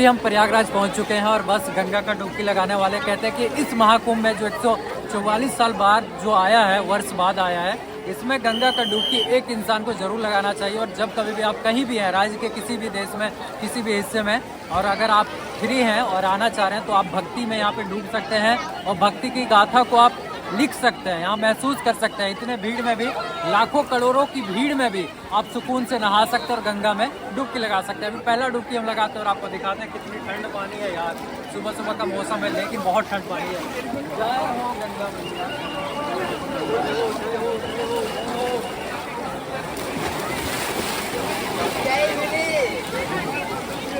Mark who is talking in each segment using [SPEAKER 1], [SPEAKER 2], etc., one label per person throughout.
[SPEAKER 1] हम प्रयागराज पहुंच चुके हैं और बस गंगा का डुबकी लगाने वाले कहते हैं कि इस महाकुंभ में जो 144 साल बाद जो आया है, वर्ष बाद आया है, इसमें गंगा का डुबकी एक इंसान को जरूर लगाना चाहिए। और जब कभी भी आप कहीं भी हैं, राज्य के किसी भी देश में, किसी भी हिस्से में, और अगर आप फ्री हैं और आना चाह रहे हैं तो आप भक्ति में यहाँ पे डूब सकते हैं और भक्ति की गाथा को आप लिख सकते हैं, यहाँ महसूस कर सकते हैं। इतने भीड़ में भी, लाखों करोड़ों की भीड़ में भी आप सुकून से नहा सकते हैं और गंगा में डुबकी लगा सकते हैं। अभी पहला डुबकी हम लगाते हैं और आपको दिखाते हैं कितनी ठंड पानी है यार। सुबह सुबह का मौसम है लेकिन बहुत ठंड पानी है। जय हो गंगा मैया।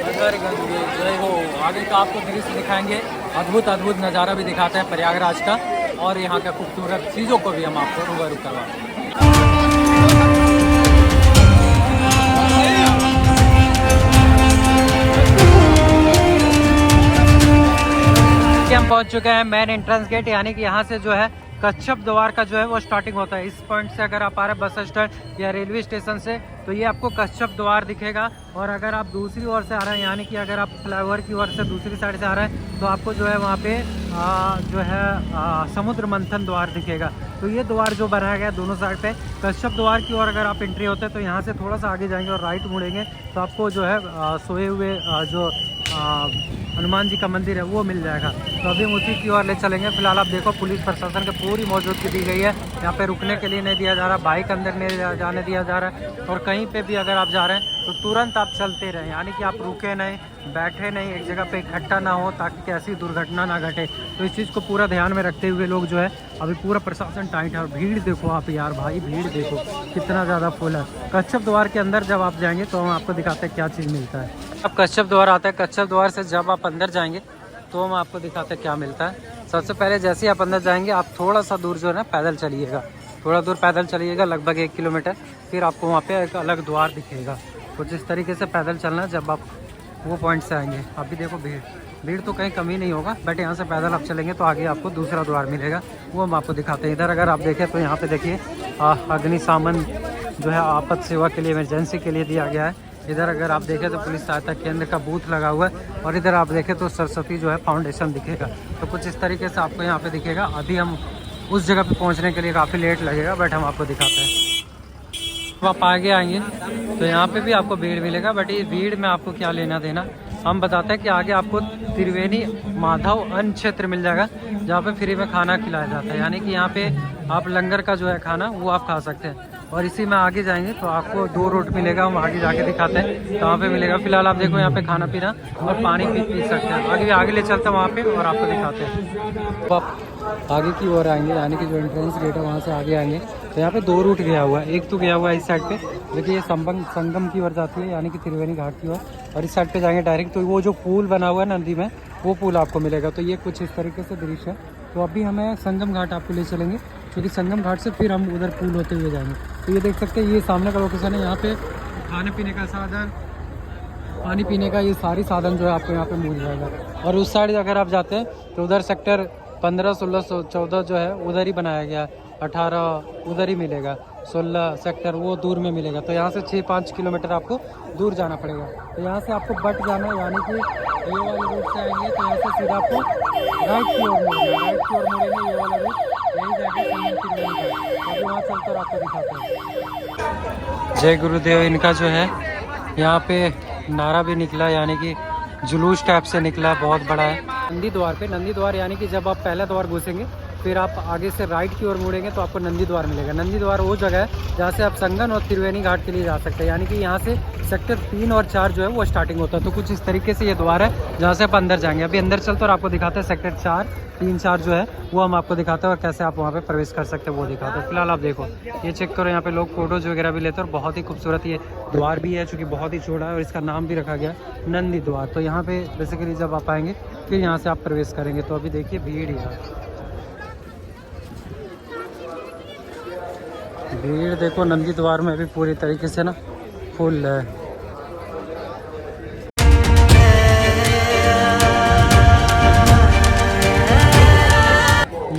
[SPEAKER 1] अगर गंगे जय हो। आगे का आपको दृश्य दिखाएंगे, अद्भुत अद्भुत नज़ारा भी दिखाते हैं प्रयागराज का और यहाँ का खूबसूरत चीज़ों को भी हम आपको रूबरू करवाते हैं। हम पहुंच चुके हैं मेन एंट्रेंस गेट, यानी कि यहाँ से जो है कच्छप द्वार का जो है वो स्टार्टिंग होता है। इस पॉइंट से अगर आप आ रहे हैं बस स्टैंड या रेलवे स्टेशन से तो ये आपको कच्छप द्वार दिखेगा। और अगर आप दूसरी ओर से आ रहे हैं, यानी कि अगर आप फ्लाईओवर की ओर से दूसरी साइड से आ रहे हैं तो आपको जो है वहाँ पे जो है समुद्र मंथन द्वार दिखेगा। तो ये द्वार जो बनाया गया दोनों साइड पे, कच्छप द्वार की ओर अगर आप एंट्री होते हैं तो यहाँ से थोड़ा सा आगे जाएंगे और राइट मुड़ेंगे तो आपको जो है सोए हुए जो हनुमान जी का मंदिर है वो मिल जाएगा। तो अभी हम उसी की ओर ले चलेंगे। फिलहाल आप देखो पुलिस प्रशासन की पूरी मौजूदगी दी गई है। यहाँ पे रुकने के लिए नहीं दिया जा रहा, बाइक अंदर नहीं जाने दिया जा रहा है। और कहीं पे भी अगर आप जा रहे हैं तो तुरंत आप चलते रहें, यानी कि आप रुके नहीं, बैठे नहीं, एक जगह पे इकट्ठा ना हो ताकि ऐसी दुर्घटना ना घटे। तो इस चीज़ को पूरा ध्यान में रखते हुए लोग जो है अभी पूरा प्रशासन टाइट है। और भीड़ देखो आप यार, भाई भीड़ देखो कितना ज़्यादा फुल है। कच्छप द्वार के अंदर जब आप जाएंगे तो हम आपको दिखाते हैं क्या चीज़ मिलता है। अब कच्छप द्वार आता है, कच्छप द्वार से जब आप अंदर जाएंगे तो हम आपको दिखाते हैं क्या मिलता है। सबसे पहले जैसे ही आप अंदर जाएंगे आप थोड़ा सा दूर जो है ना पैदल चलिएगा, थोड़ा दूर पैदल चलिएगा, लगभग 1 किलोमीटर, फिर आपको वहाँ पे एक अलग द्वार दिखेगा। कुछ इस तरीके से पैदल चलना जब आप वो पॉइंट से आएंगे। अभी देखो भीड़ तो कहीं कमी नहीं होगा, बट यहाँ से पैदल आप चलेंगे तो आगे आपको दूसरा द्वार मिलेगा, वो हम आपको दिखाते हैं। इधर अगर आप देखें तो यहाँ पे देखिए अग्निशमन जो है आपात सेवा के लिए, इमरजेंसी के लिए दिया गया है। इधर अगर आप देखें तो पुलिस सहायता केंद्र का बूथ लगा हुआ है और इधर आप देखें तो सरस्वती जो है फाउंडेशन दिखेगा। तो कुछ इस तरीके से आपको यहाँ पे दिखेगा। अभी हम उस जगह पे पहुँचने के लिए काफ़ी लेट लगेगा, बट हम आपको दिखाते हैं। तो आप आगे आएंगे तो यहाँ पे भी आपको भीड़ मिलेगा, बट ये भीड़ में आपको क्या लेना देना, हम बताते हैं कि आगे आपको त्रिवेणी माधव अन्न क्षेत्र मिल जाएगा जहाँ पे फ्री में खाना खिलाया जाता है। यानी कि यहाँ पे आप लंगर का जो है खाना वो आप खा सकते हैं। और इसी में आगे जाएंगे तो आपको 2 रूट मिलेगा, हम आगे जाके दिखाते हैं कहाँ पे मिलेगा। फिलहाल आप देखो यहाँ पे खाना पीना और पानी पी सकते हैं। आगे ले चलते हैं वहाँ पे और आपको दिखाते हैं। तो आप आगे की ओर आएंगे, यानी कि जो एंट्रेंस गेट है वहाँ से आगे आएंगे तो यहाँ पे 2 रूट गया हुआ है। एक तो गया हुआ है इस साइड पे, देखिए ये संगम की ओर जाती है, यानी कि त्रिवेणी घाट की ओर। और इस साइड पे जाएंगे डायरेक्ट तो वो जो पुल बना हुआ है नदी में, वो पुल आपको मिलेगा। तो ये कुछ इस तरीके से दृश्य है। तो अभी हमें संगम घाट आपको ले चलेंगे, क्योंकि संगम घाट से फिर हम उधर पुल होते हुए जाएंगे। तो ये देख सकते हैं ये सामने का लोकेशन है। यहाँ पे खाने पीने का साधन, पानी पीने का ये सारी साधन जो है आपको यहाँ पे मिल जाएगा। और उस साइड अगर आप जाते हैं तो उधर सेक्टर 15, 16, 14 जो है उधर ही बनाया गया, 18 उधर ही मिलेगा, 16 सेक्टर वो दूर में मिलेगा। तो यहाँ से 6-5 किलोमीटर आपको दूर जाना पड़ेगा। तो यहाँ से आपको बट जाना है, यानी कि ये वाले रूट से आएंगे तो यहाँ से सीधा आपको राइट की ओर मुड़ेंगे, राइट की ओर मुड़ेंगे, ये वाला रूट यही जाके अभी वहाँ चलकर आपको दिखाते हैं। जय गुरुदेव इनका जो है यहाँ पे नारा भी निकला, यानी कि जुलूस टाइप से निकला, बहुत बड़ा है। नंदी द्वार पे, नंदी द्वार यानी कि जब आप पहला द्वार घुसेंगे फिर आप आगे से राइट की ओर मुड़ेंगे तो आपको नंदी द्वार मिलेगा। नंदी द्वार वो जगह है जहाँ से आप संगम और त्रिवेणी घाट के लिए जा सकते हैं, यानी कि यहाँ से सेक्टर 3 और 4 जो है वो स्टार्टिंग होता है। तो कुछ इस तरीके से ये द्वार है जहाँ से आप अंदर जाएंगे। अभी अंदर चलते और आपको दिखाते हैं सेक्टर 4, 3, 4 जो है वो हम आपको दिखाते हैं और कैसे आप वहाँ पे प्रवेश कर सकते हैं वो दिखाते हैं। फिलहाल आप देखो ये चेक करो, यहाँ पे लोग फोटोज वगैरह भी लेते हैं और बहुत ही खूबसूरत ये द्वार भी है, चूँकि बहुत ही छोटा है और इसका नाम भी रखा गया है नंदी द्वार। तो यहाँ पे बेसिकली जब आप आएंगे फिर यहाँ से आप प्रवेश करेंगे। तो अभी देखिए भीड़ देखो नंदी द्वार में भी पूरी तरीके से ना फुल है।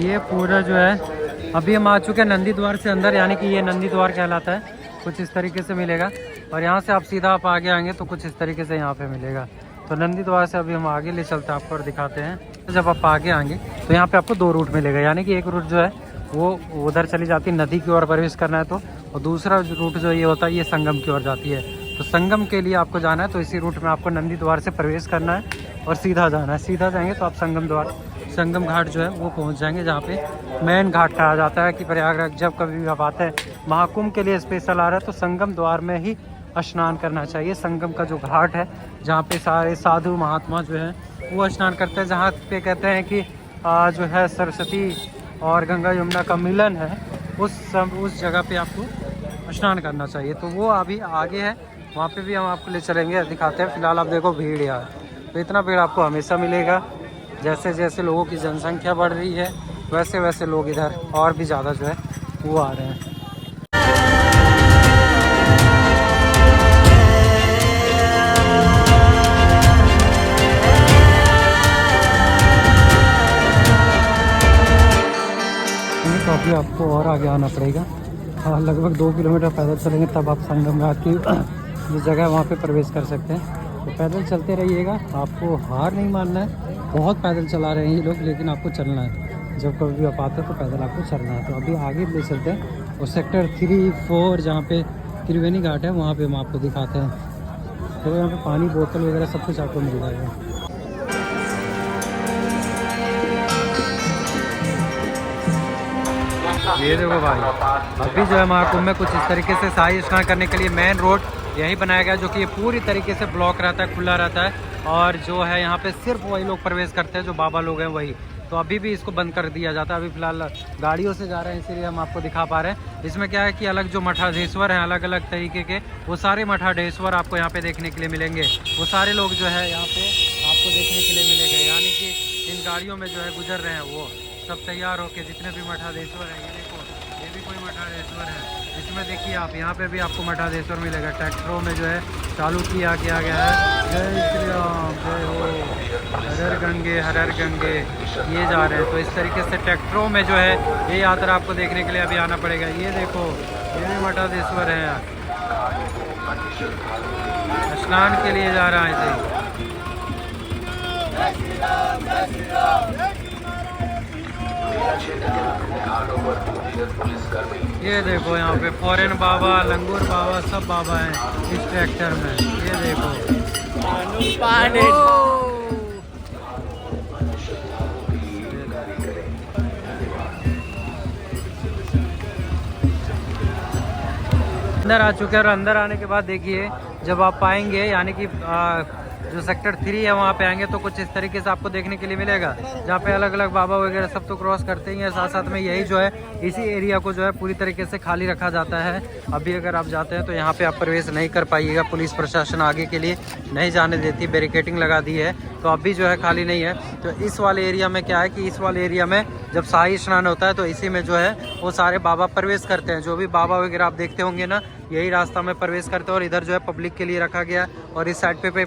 [SPEAKER 1] ये पूरा जो है अभी हम आ चुके हैं नंदी द्वार से अंदर, यानी कि ये नंदी द्वार कहलाता है। कुछ इस तरीके से मिलेगा और यहाँ से आप सीधा आप आगे आएंगे तो कुछ इस तरीके से यहाँ पे मिलेगा। तो नंदी द्वार से अभी हम आगे ले चलते हैं आपको और दिखाते हैं। जब आप आगे आएंगे तो यहाँ पे आपको 2 रूट मिलेगा, यानी कि एक रूट जो है वो उधर चली जाती है नदी की ओर प्रवेश करना है तो, और दूसरा रूट जो ये होता है ये संगम की ओर जाती है। तो संगम के लिए आपको जाना है तो इसी रूट में आपको नंदी द्वार से प्रवेश करना है और सीधा जाना है। सीधा जाएंगे तो आप संगम घाट जो है वो पहुंच जाएंगे, जहाँ पे मेन घाट कहा जाता है कि प्रयागराज जब कभी भी आप आते हैं महाकुंभ के लिए स्पेशल आ रहा है तो संगम द्वार में ही स्नान करना चाहिए। संगम का जो घाट है जहाँ पे सारे साधु महात्मा जो है वो स्नान करते हैं, जहाँ पे कहते हैं कि जो है सरस्वती और गंगा यमुना का मिलन है, उस जगह पे आपको स्नान करना चाहिए। तो वो अभी आगे है, वहाँ पे भी हम आपको ले चलेंगे, दिखाते हैं। फिलहाल आप देखो भीड़ यार, तो इतना भीड़ आपको हमेशा मिलेगा। जैसे जैसे लोगों की जनसंख्या बढ़ रही है वैसे वैसे लोग इधर और भी ज़्यादा जो है वो आ रहे हैं। तो अभी आपको और आगे आना पड़ेगा, लगभग 2 किलोमीटर पैदल चलेंगे तब आप संगम घाट की जो जगह है वहाँ पे प्रवेश कर सकते हैं। तो पैदल चलते रहिएगा, आपको हार नहीं मानना है। बहुत पैदल चला रहे हैं ये लोग, लेकिन आपको चलना है। जब कभी भी आप आते हैं तो पैदल आपको चलना है। तो अभी आगे ले चलते हैं और सेक्टर 3-4 जहाँ पे त्रिवेणी घाट है वहाँ पे हम आपको दिखाते हैं। तो यहाँ पे पानी बोतल वगैरह सब कुछ आपको मिल जाएगा। ये देखो भाई, अभी जो है महाकुंभ में कुछ इस तरीके से शाही स्नान करने के लिए मेन रोड यही बनाया गया, जो कि ये पूरी तरीके से ब्लॉक रहता है, खुला रहता है। और जो है यहाँ पे सिर्फ वही लोग प्रवेश करते हैं जो बाबा लोग हैं वही। तो अभी भी इसको बंद कर दिया जाता है। अभी फिलहाल गाड़ियों से जा रहे हैं इसीलिए हम आपको दिखा पा रहे हैं। इसमें क्या है कि अलग जो मठाधीश्वर हैं अलग अलग तरीके के, वो सारे मठाधीश्वर आपको यहाँ पे देखने के लिए मिलेंगे। वो सारे लोग जो है यहाँ पे आपको देखने के लिए मिलेंगे, यानी कि इन गाड़ियों में जो है गुजर रहे हैं वो सब तैयार होके, जितने भी मठाधीश्वर हैं। ये देखो, ये भी कोई मठाधीश्वर है। इसमें देखिए आप, यहाँ पे भी आपको मठाधीश्वर मिलेगा। ट्रैक्टरों में जो है चालू किया गया है जय श्री राम जय हो, हर हर गंगे, ये जा रहे हैं। तो इस तरीके से ट्रैक्टरों में जो है ये यात्रा आपको देखने के लिए अभी आना पड़ेगा। ये देखो, ये भी मठाधीश्वर है, स्नान के लिए जा रहा है इसे। ये देखो यहाँ पे फॉरेन बाबा, लंगूर बाबा, सब बाबा हैं इस ट्रैक्टर में। ये देखो अंदर आ चुके हैं। और अंदर आने के बाद देखिए जब आप पाएंगे, यानी कि जो सेक्टर 3 है वहाँ पे आएंगे तो कुछ इस तरीके से आपको देखने के लिए मिलेगा, जहाँ पे अलग अलग बाबा वगैरह सब तो क्रॉस करते ही हैं। साथ साथ में यही जो है इसी एरिया को जो है पूरी तरीके से खाली रखा जाता है। अभी अगर आप जाते हैं तो यहाँ पे आप प्रवेश नहीं कर पाइएगा, पुलिस प्रशासन आगे के लिए नहीं जाने देती, बैरिकेडिंग लगा दी है। तो अभी जो है खाली नहीं है। तो इस वाले एरिया में क्या है कि इस वाले एरिया में जब शाही स्नान होता है तो इसी में जो है वो सारे बाबा प्रवेश करते हैं। जो भी बाबा वगैरह आप देखते होंगे ना, यही रास्ता में प्रवेश करते हैं। और इधर जो है पब्लिक के लिए रखा गया, और इस साइड पे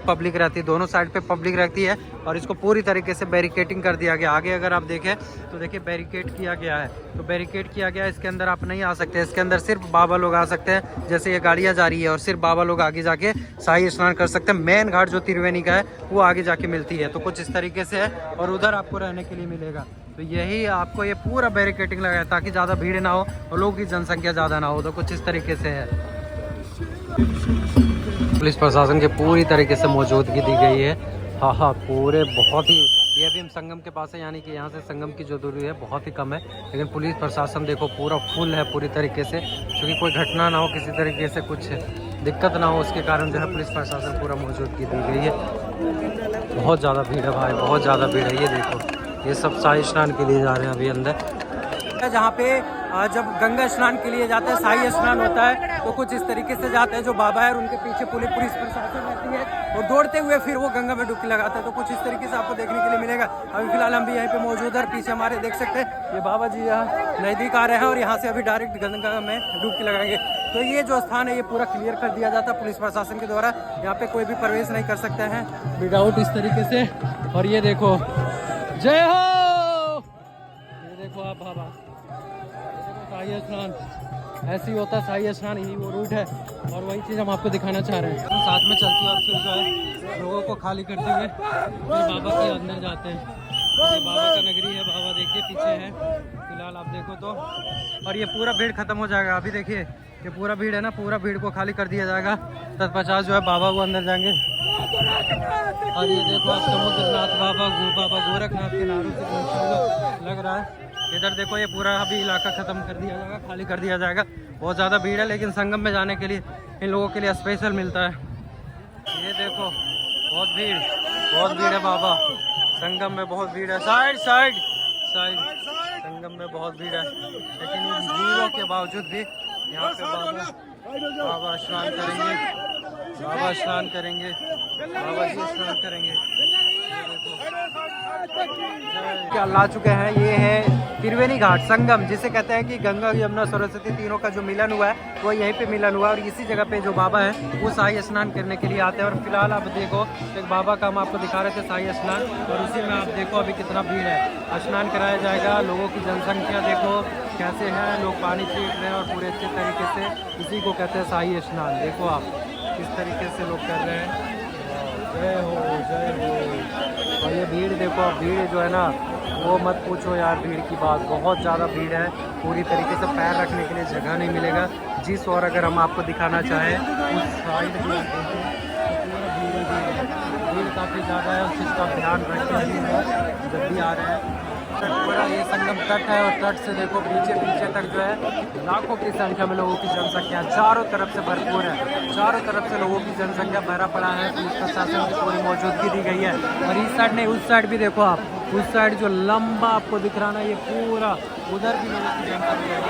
[SPEAKER 1] पब्लिक रहती है, दोनों साइड पे पब्लिक रहती है। और इसको पूरी तरीके से बैरिकेडिंग कर दिया गया। आगे अगर आप देखें तो देखिए बैरिकेड किया गया है, तो बैरिकेड किया गया है। इसके अंदर आप नहीं आ सकते, इसके अंदर सिर्फ बाबा लोग आ सकते हैं। जैसे ये गाड़ियाँ जा रही है और सिर्फ बाबा लोग आगे जाके शाही स्नान कर सकते हैं। मेन घाट जो त्रिवेणी का है वो आगे जाके मिलती है। तो कुछ इस तरीके से है, और उधर आपको रहने के लिए मिलेगा। तो यही आपको ये पूरा बैरिकेडिंग लगा है ताकि ज़्यादा भीड़ ना हो और लोगों की जनसंख्या ज़्यादा ना हो। तो कुछ इस तरीके से है। पुलिस प्रशासन की पूरी तरीके से मौजूदगी दी गई है। हाँ, पूरे बहुत ही, ये अभी हम संगम के पास है, यानी कि यहाँ से संगम की जो दूरी है बहुत ही कम है, लेकिन पुलिस प्रशासन देखो पूरा फुल है पूरी तरीके से, क्योंकि कोई घटना ना हो, किसी तरीके से कुछ दिक्कत ना हो, उसके कारण जो है पुलिस प्रशासन पूरा मौजूदगी दी गई है। बहुत ज़्यादा भीड़ है भाई, बहुत ज़्यादा भीड़ है। ये देखो, ये सब शाही स्नान के लिए जा रहे हैं अभी अंदर। जहाँ पे जब गंगा स्नान के लिए जाते हैं, शाही स्नान होता है, तो कुछ इस तरीके से जाते हैं। जो बाबा है और उनके पीछे पुलिस प्रशासन रहती है, और दौड़ते हुए फिर वो गंगा में डुबकी लगाते हैं। तो कुछ इस तरीके से आपको देखने के लिए मिलेगा। अभी फिलहाल हम भी यहीं पे मौजूद है। पीछे हमारे देख सकते हैं ये बाबा जी यहाँ नज़दीक आ रहे हैं, और यहाँ से अभी डायरेक्ट गंगा में डुबकी लगाएंगे। तो ये जो स्थान है ये पूरा क्लियर कर दिया जाता है पुलिस प्रशासन के द्वारा। यहाँ पे कोई भी प्रवेश नहीं कर सकते हैं विदाउट इस तरीके से। और ये देखो, जय हो, ये देखो आप बाबा शाही स्नान ऐसे ही होता है शाही स्नान, यही वो रूट है और वही चीज़ हम आपको दिखाना चाह रहे हैं। हम साथ में चलते हैं और फिर जो है लोगों को खाली करते हुए फिर बाबा के अंदर जाते हैं। ये बाबा का नगरी है, बाबा देखिए पीछे है फिलहाल आप देखो तो। और ये पूरा भीड़ खत्म हो जाएगा, अभी देखिए ये पूरा भीड़ है ना, पूरा भीड़ को खाली कर दिया जाएगा। तत्पश्चात जो है बाबा वो अंदर जाएंगे। और ये देखो आप समुद्रनाथ बाबा गोरखनाथ के नारों से पहुंचा हुआ लग रहा है। इधर देखो ये पूरा अभी इलाका ख़त्म कर दिया जाएगा, खाली कर दिया जाएगा। बहुत ज़्यादा भीड़ है, लेकिन संगम में जाने के लिए इन लोगों के लिए स्पेशल मिलता है। ये देखो बहुत भीड़ है बाबा, संगम में बहुत भीड़ है। साइड संगम में बहुत भीड़ है, लेकिन इन भीड़ों के बावजूद भी यहाँ पे बाबा स्नान करेंगे, बाबा जी स्नान करेंगे। क्या ला चुके हैं, ये है त्रिवेणी घाट संगम, जिसे कहते हैं कि गंगा यमुना सरस्वती तीनों का जो मिलन हुआ है वो यहीं पे मिलन हुआ है। और इसी जगह पे जो बाबा है वो शाही स्नान करने के लिए आते हैं। और फिलहाल आप देखो एक बाबा का हम आपको दिखा रहे थे शाही स्नान, और उसी में आप देखो अभी कितना भीड़ है। स्नान कराया जाएगा, लोगों की जनसंख्या देखो कैसे है, लोग पानी छीट रहे हैं और पूरे अच्छे तरीके से, इसी को कहते हैं शाही स्नान। देखो आप किस तरीके से लोग कर रहे हैं, जय हो जय हो। और ये भीड़ देखो, अब भीड़ जो है ना वो मत पूछो यार, भीड़ की बात बहुत ज़्यादा भीड़ है। पूरी तरीके से पैर रखने के लिए जगह नहीं मिलेगा। जिस और अगर हम आपको दिखाना चाहें उस साइड भी भीड़ काफ़ी ज़्यादा है, उस चीज़ का ध्यान रखें जब भी आ रहे हैं। पूरा ये संगम तट है और तट से देखो पीछे तक जो है लाखों की संख्या में लोगों की जनसंख्या चारों तरफ से भरपूर है। चारों तरफ से लोगों की जनसंख्या भरा पड़ा है। पुलिस प्रशासन की पूरी मौजूदगी दी गई है। और इस साइड नहीं, उस साइड भी देखो आप, उस साइड जो लंबा आपको दिख रहा ना, ये पूरा उधर भी लोगों की जनसंख्या है।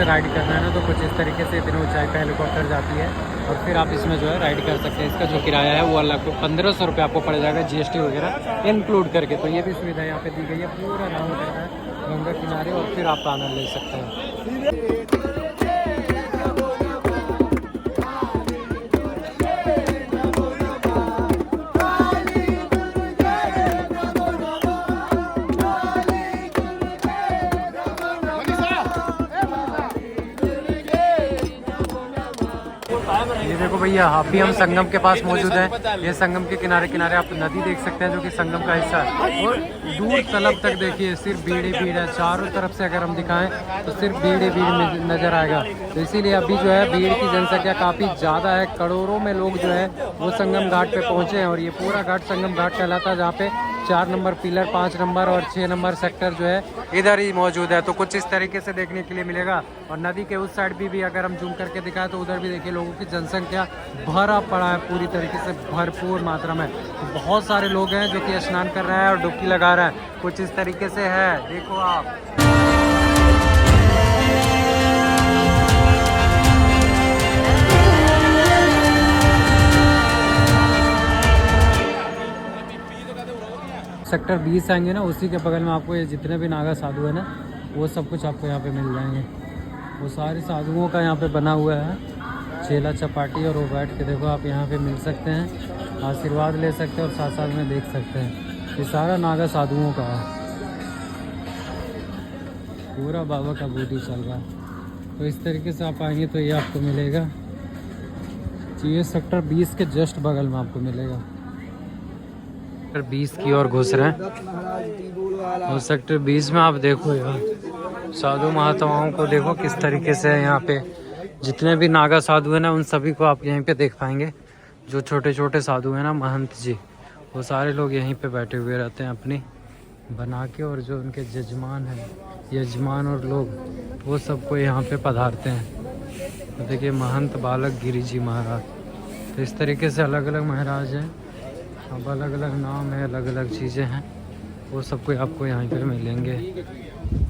[SPEAKER 1] राइड करना है ना तो कुछ इस तरीके से इतनी ऊंचाई पे हेलीकॉप्टर जाती है और फिर आप इसमें जो है राइड कर सकते हैं। इसका जो किराया है वो अलग 1500 रुपये आपको पड़ जाएगा, GST वगैरह इंक्लूड करके। तो ये भी सुविधा यहाँ पे दी गई है। पूरा राउंड करना है गंगा किनारे और फिर आप आनंद ले सकते हैं। ये देखो भैया, अभी हम संगम के पास मौजूद हैं। ये संगम के किनारे आप नदी देख सकते हैं जो कि संगम का हिस्सा है। और दूर तलब तक देखिए सिर्फ भीड़ ही भीड़ है। चारों तरफ से अगर हम दिखाएं तो सिर्फ भीड़ ही भीड़ नज़र आएगा। तो इसीलिए अभी जो है भीड़ की जनसंख्या काफ़ी ज़्यादा है। करोड़ों में लोग जो है वो संगम घाट पे पहुँचे हैं। और ये पूरा घाट संगम घाट कहलाता है, जहाँ पे 4 नंबर पिलर, 5 नंबर और 6 नंबर सेक्टर जो है इधर ही मौजूद है। तो कुछ इस तरीके से देखने के लिए मिलेगा। और नदी के उस साइड भी अगर हम जूम करके दिखाएं तो उधर भी देखिए लोगों की जनसंख्या भरा पड़ा है, पूरी तरीके से भरपूर मात्रा में। तो बहुत सारे लोग हैं जो कि स्नान कर रहे हैं और डुबकी लगा रहे हैं। कुछ इस तरीके से है, देखो आप। सेक्टर 20 आएंगे ना, उसी के बगल में आपको ये जितने भी नागा साधु है ना, वो सब कुछ आपको यहाँ पे मिल जाएंगे। वो सारे साधुओं का यहाँ पे बना हुआ है चेला चपाटी, और वो बैठ के देखो आप यहाँ पे मिल सकते हैं, आशीर्वाद ले सकते हैं और साथ साथ में देख सकते हैं। ये सारा नागा साधुओं का है, पूरा बाबा का बूटी चल रहा है। तो इस तरीके से आप आएंगे तो ये आपको मिलेगा। ये सेक्टर 20 के जस्ट बगल में आपको मिलेगा। सेक्टर 20 की ओर घुस रहे हैं और सेक्टर 20 में आप देखो यार साधु महात्माओं को देखो किस तरीके से है। यहाँ पे जितने भी नागा साधु हैं ना, उन सभी को आप यहीं पे देख पाएंगे। जो छोटे छोटे साधु हैं ना, महंत जी, वो सारे लोग यहीं पे बैठे हुए रहते हैं अपनी बना के। और जो उनके यजमान हैं, यजमान और लोग, वो सबको यहाँ पे पधारते हैं। तो देखिए महंत बालक गिरी जी महाराज, तो इस तरीके से अलग अलग महाराज हैं, अब अलग अलग नाम है, अलग अलग चीज़ें हैं, वो सब कोई आपको यहाँ पे मिलेंगे।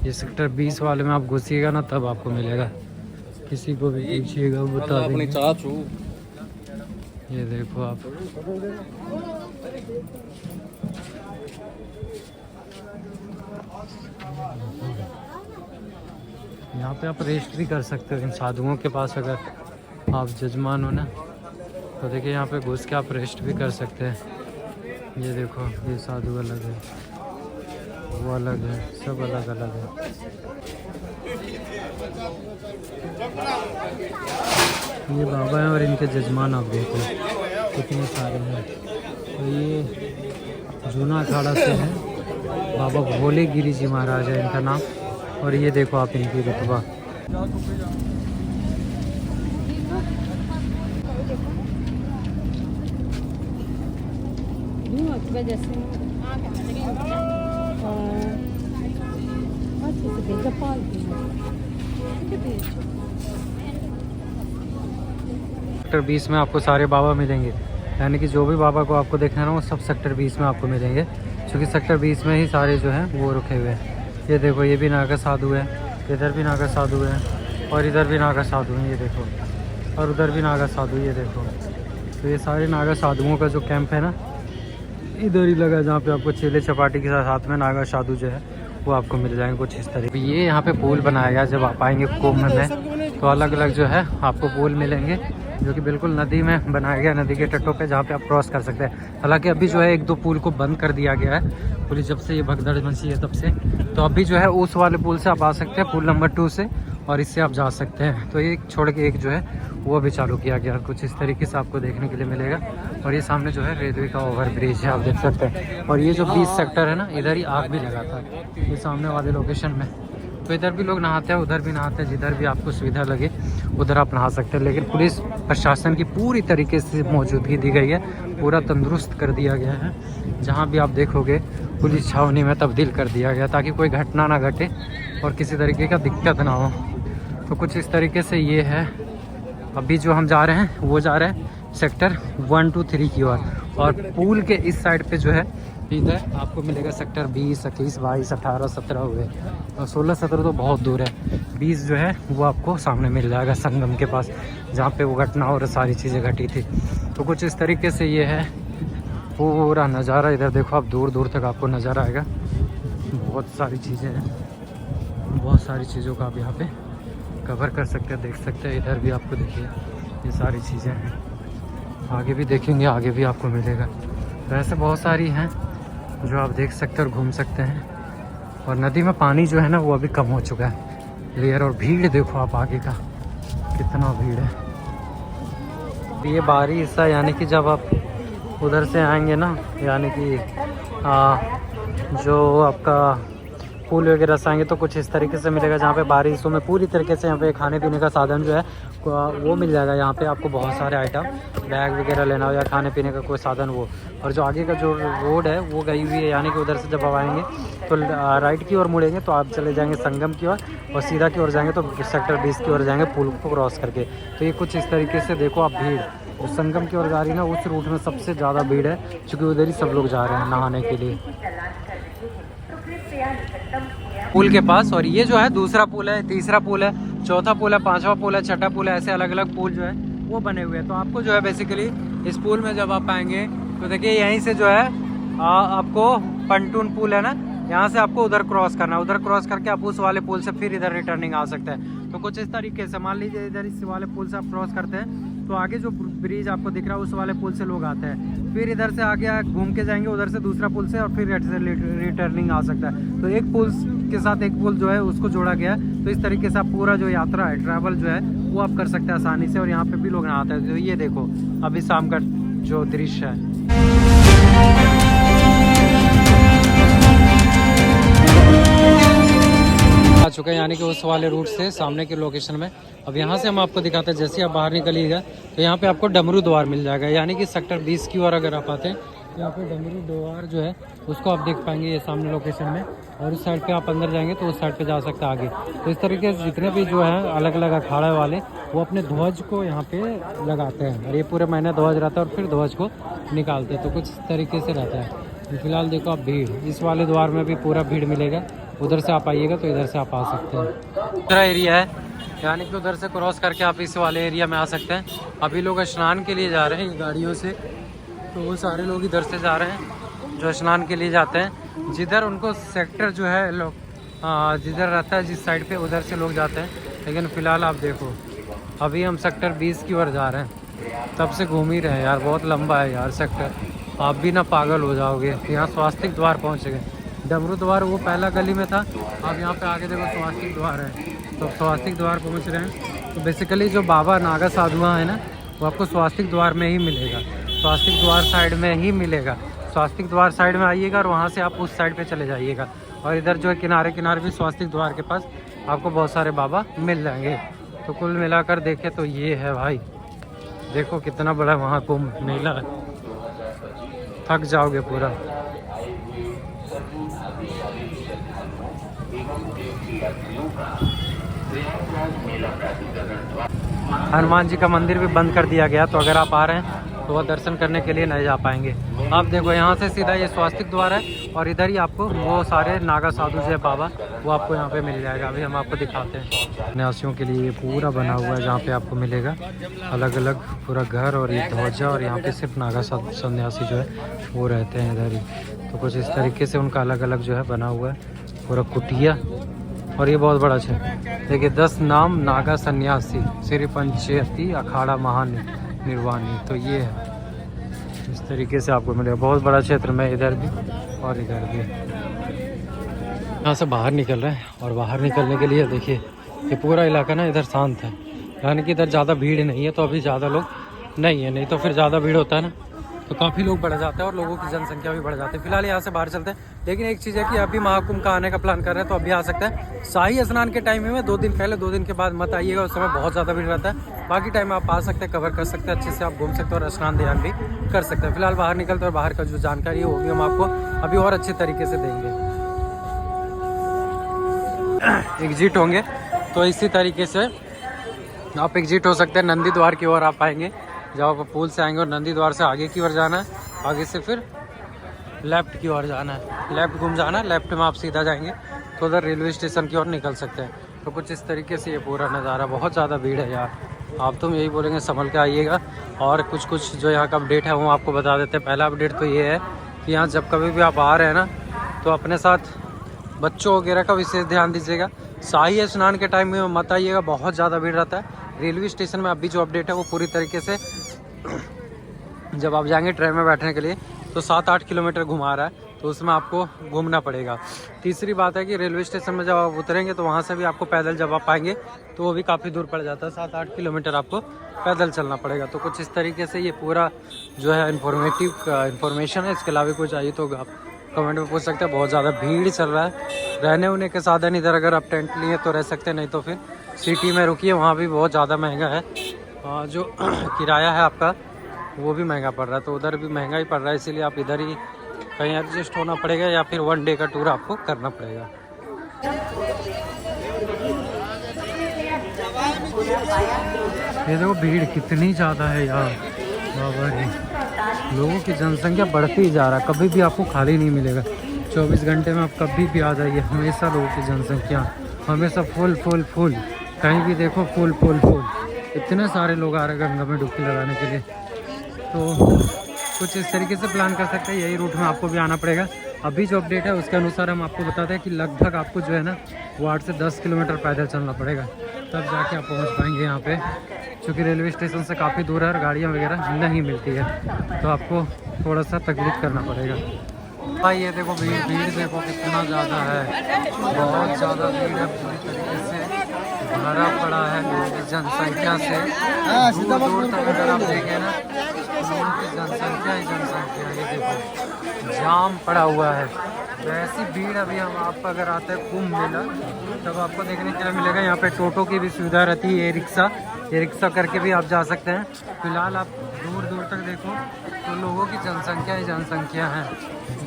[SPEAKER 1] ये सेक्टर 20 वाले में आप घुसिएगा ना तब आपको मिलेगा, किसी को भी पूछिएगा बता देंगे। ये देखो आप, यहाँ पे आप रेस्ट भी कर सकते हो इन साधुओं के पास। अगर आप जजमान हो ना तो देखिए यहाँ पे घुस के आप रेस्ट भी कर सकते हैं। ये देखो, ये साधु अलग है, वो अलग है, सब अलग अलग है। ये बाबा हैं और इनके जजमान आप देखो कितने सारे हैं। तो ये जूना अखाड़ा से है, बाबा भोले गिरी जी महाराज है इनका नाम। और ये देखो आप इनकी रुतबा। सेक्टर 20 में आपको सारे बाबा मिलेंगे, यानी कि जो भी बाबा को आपको देखना है ना वो सब सेक्टर 20 में आपको मिलेंगे, क्योंकि सेक्टर 20 में ही सारे जो हैं वो रुके हुए हैं। ये देखो, ये भी नागा साधु है, इधर भी नागा साधु है, और इधर भी नागा साधु है, ये देखो, और उधर भी नागा साधु, ये देखो। तो ये सारे नागा साधुओं का जो कैंप है ना इधर ही लगा है, जहाँ पे आपको चेले चपाटी के साथ में नागा साधु जो है वो आपको मिल जाएंगे कुछ इस तरह। ये यहाँ पे पुल बनाया गया, जब आप आएंगे कुंभ में तो अलग अलग जो है आपको पुल मिलेंगे, जो कि बिल्कुल नदी में बनाया गया, नदी के तटों पे, जहाँ पे आप क्रॉस कर सकते हैं। हालांकि अभी जो है 1-2 पुल को बंद कर दिया गया है पुलिस, जब से ये भगदड़ मची है तब से। तो अभी जो है उस वाले पुल से आप आ सकते हैं, पुल नंबर 2 से, और इससे आप जा सकते हैं। तो एक छोड़ के एक जो है वो भी चालू किया गया, कुछ इस तरीके से आपको देखने के लिए मिलेगा। और ये सामने जो है रेलवे का ओवर ब्रिज है, आप देख सकते हैं। और ये जो 20 सेक्टर है ना, इधर ही आग भी लगा था, ये सामने वाले लोकेशन में। तो इधर भी लोग नहाते हैं, उधर भी नहाते हैं, जिधर भी आपको सुविधा लगे उधर आप नहा सकते हैं। लेकिन पुलिस प्रशासन की पूरी तरीके से मौजूदगी दी गई है, पूरा तंदुरुस्त कर दिया गया है। जहाँ भी आप देखोगे पुलिस छावनी में तब्दील कर दिया गया, ताकि कोई घटना ना घटे और किसी तरीके का दिक्कत ना हो। तो कुछ इस तरीके से ये है। अभी जो हम जा रहे हैं वो जा रहे हैं सेक्टर 1, 2, 3 की ओर, और पुल के इस साइड पे जो है इधर आपको मिलेगा सेक्टर 20, 21, 22, 18, 17 हुए, और 16, 17 तो बहुत दूर है। 20 जो है वो आपको सामने मिल जाएगा संगम के पास, जहाँ पे वो घटना और सारी चीज़ें घटी थी। तो कुछ इस तरीके से ये है पूरा नज़ारा। इधर देखो आप, दूर दूर तक आपको नज़र आएगा, बहुत सारी चीज़ें हैं, बहुत सारी चीज़ों का आप यहाँ पे कवर कर सकते हैं, देख सकते हैं। इधर भी आपको देखिए ये सारी चीज़ें हैं, आगे भी देखेंगे, आगे भी आपको मिलेगा। तो ऐसे बहुत सारी हैं जो आप देख सकते हैं और घूम सकते हैं। और नदी में पानी जो है ना वो अभी कम हो चुका है लेयर, और भीड़ देखो आप आगे का कितना भीड़ है। ये बाहरी हिस्सा, यानी कि जब आप उधर से आएंगे ना, यानी कि जो आपका पुल वगैरह से आएंगे तो कुछ इस तरीके से मिलेगा, जहाँ पे बाहरी हिस्सों में पूरी तरीके से यहाँ पे खाने पीने का साधन जो है वो मिल जाएगा। यहाँ पे आपको बहुत सारे आइटम, बैग वगैरह लेना हो या खाने पीने का कोई साधन वो। और जो आगे का जो रोड है वो गई हुई है, यानी कि उधर से जब आप आएंगे तो राइट की ओर मुड़ेंगे तो आप चले जाएंगे संगम की ओर, और सीधा की ओर जाएंगे तो सेक्टर 20 की ओर जाएंगे पुल को क्रॉस करके। तो ये कुछ इस तरीके से देखो आप भीड़, उस संगम की ओर जा रही है ना, उस रूट में सबसे ज़्यादा भीड़ है, क्योंकि उधर ही सब लोग जा रहे हैं नहाने के लिए पुल के पास। और ये जो है दूसरा पुल है, तीसरा पुल है, चौथा पुल है, 5वां पुल है, 6ठा पुल है, ऐसे अलग अलग पुल जो है वो बने हुए हैं। तो आपको जो है बेसिकली इस पुल में जब आप आएंगे तो देखिए यहीं से जो है आपको पंटून पुल है ना, यहाँ से आपको उधर क्रॉस करना है, उधर क्रॉस करके आप उस वाले पुल से फिर इधर रिटर्निंग आ सकते हैं। तो कुछ इस तरीके से मान लीजिए इधर इस वाले पुल से आप क्रॉस करते हैं तो आगे जो ब्रिज आपको दिख रहा है उस वाले पुल से लोग आते हैं, फिर इधर से आगे घूम के जाएंगे उधर से दूसरा पुल से, और फिर रिटर्निंग आ सकता है। तो एक पुल के साथ एक पुल जो है उसको जोड़ा गया है। तो इस तरीके से आप पूरा जो यात्रा है, ट्रैवल जो है वो आप कर सकते हैं आसानी से। और यहाँ पे भी लोग नहाते हैं। तो ये देखो अभी शाम का जो दृश्य है, आ चुका है, यानी कि उस वाले रूट से सामने के लोकेशन में। अब यहाँ से हम आपको दिखाते हैं, जैसे आप बाहर निकलिएगा तो यहाँ पे आपको डमरू द्वार मिल जाएगा, यानी कि सेक्टर 20 की ओर अगर आप आते हैं यहाँ पे डमरू द्वार जो है उसको आप देख पाएंगे ये सामने लोकेशन में। और उस साइड पे आप अंदर जाएंगे तो उस साइड पे जा सकते हैं आगे। तो इस तरीके से जितने भी जो है अलग अलग अखाड़े वाले वो अपने ध्वज को यहाँ पे लगाते हैं और ये पूरे महीने ध्वज रहता है और फिर ध्वज को निकालते हैं। तो कुछ इस तरीके से रहता है। फिलहाल देखो आप भीड़, इस वाले द्वार में भी पूरा भीड़ मिलेगा। उधर से आप आइएगा तो इधर से आप आ सकते हैं। दूसरा एरिया है, यानी कि उधर से क्रॉस करके आप इस वाले एरिया में आ सकते हैं। अभी लोग स्नान के लिए जा रहे हैं गाड़ियों से, तो वो सारे लोग इधर से जा रहे हैं जो स्नान के लिए जाते हैं। जिधर उनको सेक्टर जो है लोग जिधर रहता है जिस साइड पे, उधर से लोग जाते हैं। लेकिन फ़िलहाल आप देखो अभी हम सेक्टर 20 की ओर जा रहे हैं। तब से घूम ही रहे हैं यार, बहुत लंबा है यार सेक्टर। आप भी ना पागल हो जाओगे। यहाँ स्वास्तिक द्वार पहुँच गए। डमरू द्वार वो पहला गली में था, अब यहाँ पे आगे देखो स्वास्तिक द्वार है। तो स्वास्तिक द्वार पहुँच रहे हैं। तो बेसिकली जो बाबा नागा साधुआ है ना, वो आपको स्वास्तिक द्वार में ही मिलेगा। स्वास्तिक द्वार साइड में ही मिलेगा। स्वास्तिक द्वार साइड में आइएगा और वहाँ से आप उस साइड पे चले जाइएगा। और इधर जो है किनारे किनारे भी स्वास्तिक द्वार के पास आपको बहुत सारे बाबा मिल जाएंगे। तो कुल मिलाकर देखें तो ये है भाई, देखो कितना बड़ा वहाँ कुंभ मेला है, थक जाओगे पूरा। हनुमान जी का मंदिर भी बंद कर दिया गया, तो अगर आप आ रहे हैं तो वह दर्शन करने के लिए नहीं जा पाएंगे। आप देखो यहाँ से सीधा ये स्वास्तिक द्वार है और इधर ही आपको वो सारे नागा साधु जो है बाबा, वो आपको यहाँ पे मिल जाएगा। अभी हम आपको दिखाते हैं। सन्यासियों के लिए ये पूरा बना हुआ है, जहाँ पे आपको मिलेगा अलग अलग पूरा घर और ये ध्वजा। और यहाँ पे सिर्फ नागा सन्यासी जो है वो रहते हैं इधर ही। तो कुछ इस तरीके से उनका अलग अलग जो है बना हुआ है पूरा कुटिया। और ये बहुत बड़ा है, देखिए 10 नाम नागा सन्यासी श्री पंचयती अखाड़ा महान निर्वाणी। तो ये है, इस तरीके से आपको मिलेगा। बहुत बड़ा क्षेत्र में इधर भी और इधर भी। यहाँ से बाहर निकल रहे हैं और बाहर निकलने के लिए देखिए ये पूरा इलाका ना इधर शांत है, यानी कि इधर ज़्यादा भीड़ नहीं है। तो अभी ज़्यादा लोग नहीं है, नहीं तो फिर ज़्यादा भीड़ होता है ना, तो काफ़ी लोग बढ़ जाते हैं और लोगों की जनसंख्या भी बढ़ जाती है। फिलहाल यहाँ से बाहर चलते हैं। लेकिन एक चीज़ है कि अभी महाकुंभ का आने का प्लान कर रहे हैं तो अभी आ सकते हैं। शाही स्नान के टाइम में 2 दिन पहले, 2 दिन के बाद मत आइएगा, उस समय बहुत ज़्यादा भीड़ रहता है। बाकी टाइम में आप आ सकते हैं, कवर कर सकते हैं, अच्छे से आप घूम सकते हैं और स्नान ध्यान भी कर सकते हैं। फिलहाल बाहर निकलते हैं और बाहर का जो जानकारी है वो भी हम आपको अभी और अच्छे तरीके से देंगे। एग्जिट होंगे तो इसी तरीके से आप एग्जिट हो सकते हैं। नंदी द्वार की ओर आप आएंगे, जब आप पुल से आएंगे और नंदी द्वार से आगे की ओर जाना है, आगे से फिर लेफ़्ट की ओर जाना है, लेफ़्ट घूम जाना है। लेफ़्ट में आप सीधा जाएंगे तो उधर रेलवे स्टेशन की ओर निकल सकते हैं। तो कुछ इस तरीके से ये पूरा नज़ारा। बहुत ज़्यादा भीड़ है यार, आप तो यही बोलेंगे संभल के आइएगा। और कुछ जो यहाँ का अपडेट है वो आपको बता देते हैं। पहला अपडेट तो ये है कि यहाँ जब कभी भी आप आ रहे हैं ना, तो अपने साथ बच्चों वगैरह का विशेष ध्यान दीजिएगा। शाही स्नान के टाइम में मत आइएगा, बहुत ज़्यादा भीड़ रहता है। रेलवे स्टेशन में अभी जो अपडेट है वो पूरी तरीके से जब आप जाएंगे ट्रेन में बैठने के लिए तो 7-8 किलोमीटर घुमा रहा है, तो उसमें आपको घूमना पड़ेगा। तीसरी बात है कि रेलवे स्टेशन में जब आप उतरेंगे तो वहाँ से भी आपको पैदल जब आप पाएंगे तो वो भी काफ़ी दूर पड़ जाता है, 7-8 किलोमीटर आपको पैदल चलना पड़ेगा। तो कुछ इस तरीके से ये पूरा जो है इन्फॉर्मेशन है। इसके अलावा कुछ चाहिए तो आप कमेंट में पूछ सकते हैं। बहुत ज़्यादा भीड़ चल रहा है। रहने उन्ने के साधन इधर अगर आप टेंट लिए तो रह सकते हैं, नहीं तो फिर सिटी में रुकिए, वहाँ भी बहुत ज़्यादा महंगा है। जो किराया है आपका वो भी महंगा पड़ रहा है, तो उधर भी महंगा ही पड़ रहा है। इसीलिए आप इधर ही कहीं एडजस्ट होना पड़ेगा या फिर 1 डे का टूर आपको करना पड़ेगा। ये देखो भीड़ कितनी ज़्यादा है यार, बाबा रे। लोगों की जनसंख्या बढ़ती ही जा रहा है, कभी भी आपको खाली नहीं मिलेगा। 24 घंटे में आप कभी भी आ जाइए, हमेशा लोगों की जनसंख्या हमेशा फुल। कहीं भी देखो फुल। इतने सारे लोग आ रहे हैं गंगा में डुबकी लगाने के लिए। तो कुछ इस तरीके से प्लान कर सकते हैं, यही रूट में आपको भी आना पड़ेगा। अभी जो अपडेट है उसके अनुसार हम आपको बताते हैं कि लगभग आपको जो है ना वो 8 से 10 किलोमीटर पैदल चलना पड़ेगा, तब जाके आप पहुंच पाएंगे यहाँ पे। क्योंकि रेलवे स्टेशन से काफ़ी दूर है और गाड़ियाँ वगैरह नहीं मिलती है, तो आपको थोड़ा सा तकलीफ करना पड़ेगा। भाई ये देखो भीड़ देखो कितना ज़्यादा है, बहुत ज़्यादा भीड़ है, पूरी तरीके से भरा पड़ा है लोगों की जनसंख्या से। दूर तक अगर आप देखें ना, लोगों की जनसंख्या ही जनसंख्या। ये देखो जाम पड़ा हुआ है। वैसी भीड़ अभी हम आप अगर आते हैं कुंभ मेला तब आपको देखने के लिए मिलेगा। यहाँ पे टोटो की भी सुविधा रहती है, ये रिक्शा करके भी आप जा सकते हैं। फिलहाल आप दूर तक देखो तो लोगों की जनसंख्या ही जनसंख्या है।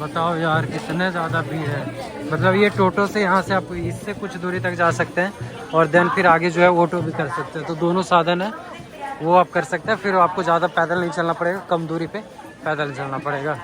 [SPEAKER 1] बताओ यार कितने ज़्यादा भीड़ है। मतलब ये टोटो से यहाँ से आप इससे कुछ दूरी तक जा सकते हैं और देन फिर आगे जो है ऑटो भी कर सकते हैं। तो दोनों साधन है वो आप कर सकते हैं, फिर आपको ज़्यादा पैदल नहीं चलना पड़ेगा, कम दूरी पे पैदल चलना पड़ेगा।